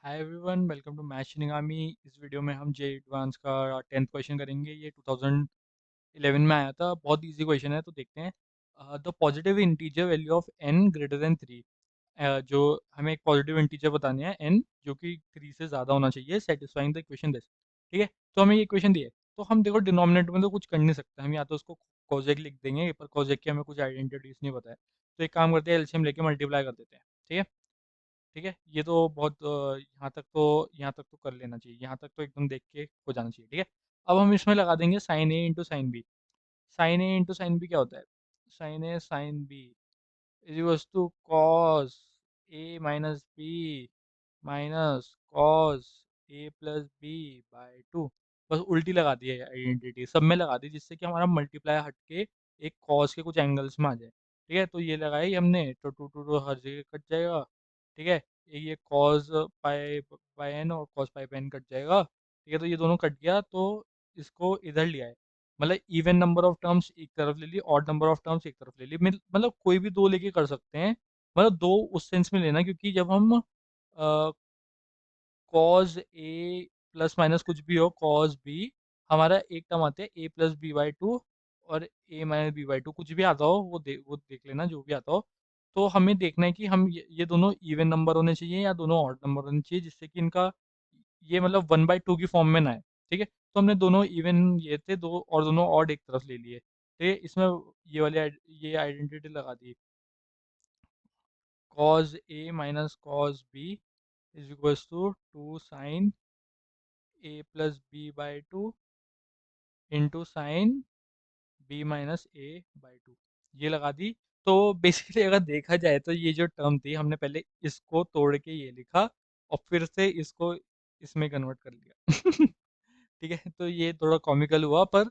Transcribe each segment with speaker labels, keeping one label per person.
Speaker 1: Hi everyone, welcome to math Shinigami. इस video में हम जे एडवांस का 10th क्वेश्चन करेंगे। ये 2011 में आया था, बहुत इजी क्वेश्चन है, तो देखते हैं। The positive integer value of n greater than 3। जो हमें एक पॉजिटिव इंटीजर बतानी है n जो कि 3 से ज़्यादा होना चाहिए, सेटिस्फाइंग द इक्वेशन दिस। ठीक है, तो हमें ये इक्वेशन दी है, तो हम देखो डिनोमिनेटर में तो कुछ कर नहीं सकते, हम या तो उसको कोजेक लिख देंगे, पर कोजेक की हमें कुछ आइडेंटिटीज नहीं पता है। तो एक काम करते हैं, एलसीएम लेके मल्टीप्लाई कर देते हैं। ठीक है। ठीक है, ये तो बहुत यहाँ तक तो कर लेना चाहिए, यहाँ तक तो एकदम देख के हो जाना चाहिए। ठीक है, अब हम इसमें लगा देंगे sine A into sine B. Sine A into sine B क्या होता है? Sine A sine B is two cos A minus B minus cos A plus B by two. बस उल्टी लगा दी है आइडेंटिटी, सब में लगा दी, जिससे कि हमारा मल्टीप्लाई हट के एक कॉस के कुछ एंगल्स में आ जाए। ठीक है, तो ये लगाई हमने, तो टू टू टू हर जगह कट जाएगा। ठीक है, ये कॉस पाई बाय एन और cos pi by N cut जाएगा। ठीक है, तो ये दोनों कट गया, तो इसको इधर लिया है। मतलब इवन नंबर ऑफ टर्म्स एक तरफ ले ली, ऑड नंबर ऑफ टर्म्स एक तरफ ले ली, मतलब कोई भी दो लेके कर सकते हैं। मतलब दो उस सेंस में लेना, क्योंकि जब हम कॉज ए प्लस माइनस कुछ भी हो, कॉज बी, हमारा एक टर्म आते हैं ए प्लस बी बाई टू, और ए माइनस बी बाई टू, कुछ भी आता हो वो देख लेना, जो भी आता हो। तो हमें देखना है कि हम ये दोनों इवन नंबर होने चाहिए या दोनों ऑड नंबर होने चाहिए, जिससे कि इनका ये मतलब 1/2 की फॉर्म में ना है। ठीक है, तो हमने दोनों इवन ये थे दो, और दोनों ऑड एक तरफ ले लिए। ठीक है, इसमें ये आइडेंटिटी लगा दी, cos A minus cos B is equals to two sine A plus B by two into sine B minus A by two, ये लगा दी। तो बेसिकली अगर देखा जाए तो ये जो टर्म थी, हमने पहले इसको तोड़ के ये लिखा, और फिर से इसको इसमें कन्वर्ट कर लिया। ठीक है, तो ये थोड़ा कॉमिकल हुआ, पर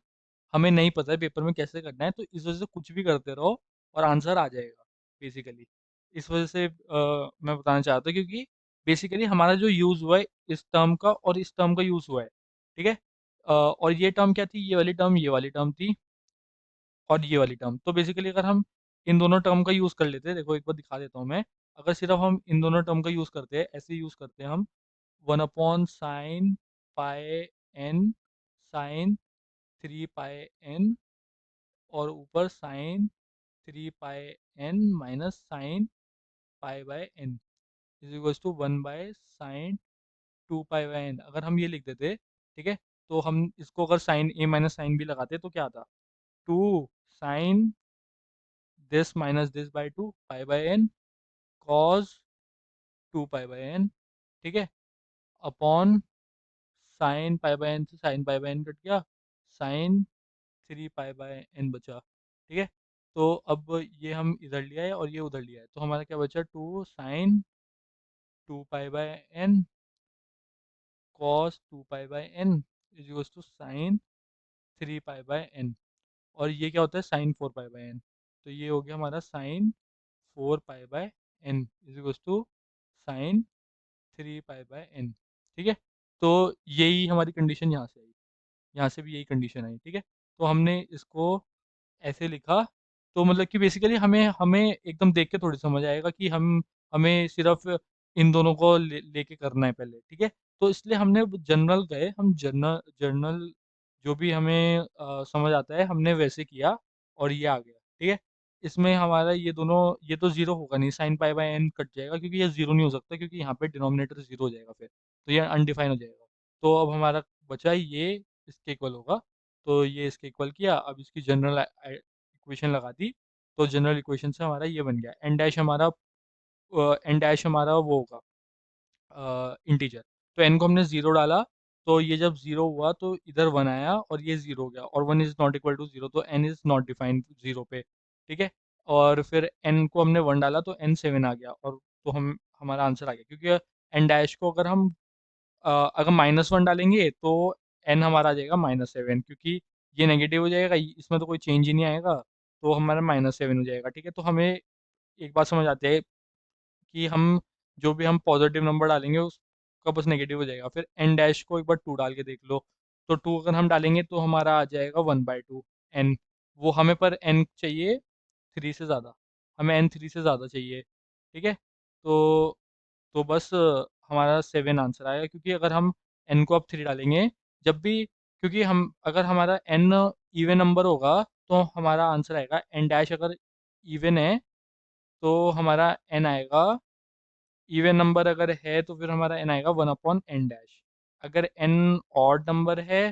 Speaker 1: हमें नहीं पता है पेपर में कैसे करना है, तो इस वजह से कुछ भी करते रहो और आंसर आ जाएगा बेसिकली। इस वजह से मैं बताना चाहता हूँ, क्योंकि बेसिकली हमारा जो यूज़ हुआ है इस टर्म का और इस टर्म का यूज़ हुआ है। ठीक है, और ये टर्म क्या थी? ये वाली टर्म थी, और ये वाली टर्म। तो बेसिकली अगर हम इन दोनों टर्म का यूज़ कर लेते हैं, देखो एक बार दिखा देता हूँ मैं। अगर सिर्फ हम इन दोनों टर्म का यूज़ करते हैं, ऐसे यूज़ करते हैं हम, 1/sin pi N sine 3 pi N, और ऊपर sine 3 pi N minus sine pi by N is equals to 1/sin 2 pi by N, अगर हम ये लिख देते। ठीक है, तो हम इसको अगर sine A minus sine B लगाते तो क्या आता? 2 sine this minus this by 2 pi by N cos 2 pi by N. ठीक है, upon sine pi by N से sine pi by N cut गया, साइन 3 पाई बाय एन बचा। ठीक है, तो अब ये हम इधर लिया है और ये उधर लिया है, तो हमारा क्या बचा? 2 sine 2 pi by N cos 2 pi by N is equals to sine 3 pi by N. और ये क्या होता है? Sine 4 pi by N. तो ये हो गया हमारा sine 4 pi by N is equals to sine 3 pi by N. ठीक है, तो यही हमारी कंडीशन यहाँ से आई, यहाँ से भी यही कंडीशन आई। ठीक है, तो हमने इसको ऐसे लिखा। तो मतलब कि बेसिकली हमें हमें एकदम देख के थोड़ी समझ आएगा कि हमें सिर्फ इन दोनों को लेके करना है पहले। ठीक है, तो इसलिए हमने जनरल गए, हम जनरल जर्नल जो भी हमें समझ आता है हमने वैसे किया, और ये आ गया। ठीक है, इसमें हमारा ये दोनों, ये तो जीरो होगा नहीं, sine pi by N cut जाएगा, क्योंकि ये जीरो नहीं हो सकता, क्योंकि यहाँ पे डिनोमिनेटर जीरो हो जाएगा फिर, तो ये अनडिफाइन हो जाएगा। तो अब हमारा बचा ये इसके इक्वल होगा, तो ये इसके इक्वल किया, अब इसकी जनरल इक्वेशन लगा दी। तो जनरल इक्वेशन से हमारा ये बन गया, एन डैश हमारा वो होगा इंटीजर। तो एन को हमने ज़ीरो डाला, तो ये जब ज़ीरो हुआ तो इधर वन आया, और ये ज़ीरो हो गया, और one is not equal to zero, तो N is not defined zero पे। ठीक है, और फिर एन को हमने वन डाला तो एन सेवन आ गया, और तो हम हमारा आंसर आ गया, क्योंकि एन डैश को अगर हम अगर -1 डालेंगे तो एन हमारा आ जाएगा -7, क्योंकि ये नेगेटिव हो जाएगा, इसमें तो कोई चेंज ही नहीं आएगा, तो हमारा -7 हो जाएगा। ठीक है, तो हमें एक बात समझ आती है कि हम जो भी हम पॉजिटिव नंबर डालेंगे उसका बस नेगेटिव हो जाएगा। फिर एन डैश को एक बार टू डाल के देख लो, तो टू अगर हम डालेंगे तो हमारा आ जाएगा 1/2 एन। वो हमें पर एन चाहिए थ्री से ज़्यादा, हमें एन थ्री से ज़्यादा चाहिए। ठीक है, तो बस हमारा 7 आंसर आएगा, क्योंकि अगर हम n को अब 3 डालेंगे जब भी, क्योंकि हम अगर हमारा n इवन नंबर होगा तो हमारा आंसर आएगा n डैश, अगर इवन है तो हमारा n आएगा, इवन नंबर अगर है तो फिर हमारा n आएगा 1/n डैश। अगर n ऑड नंबर है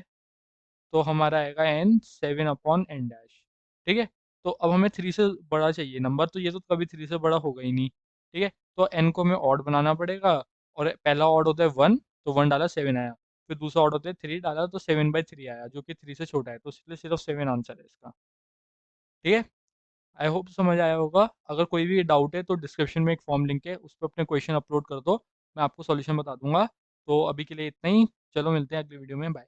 Speaker 1: तो हमारा आएगा n 7/n डैश। ठीक है, तो अब हमें 3 से बड़ा चाहिए नंबर, तो ये तो कभी 3 से बड़ा होगा ही नहीं। ठीक है, तो n को हमें ऑड बनाना पड़ेगा, और पहला ऑड होता है 1, तो 1 डाला 7 आया। फिर दूसरा ऑड होता है 3 डाला तो 7/3 आया, जो कि 3 से छोटा है, तो इसलिए सिर्फ 7 आंसर है इसका। ठीक है, आई होप समझ आया होगा। अगर कोई भी डाउट है तो डिस्क्रिप्शन में एक फॉर्म लिंक है, उस पर अपने क्वेश्चन अपलोड कर दो, मैं आपको सॉल्यूशन बता दूंगा। तो अभी के लिए इतना ही, चलो मिलते हैं अगली वीडियो में, बाय।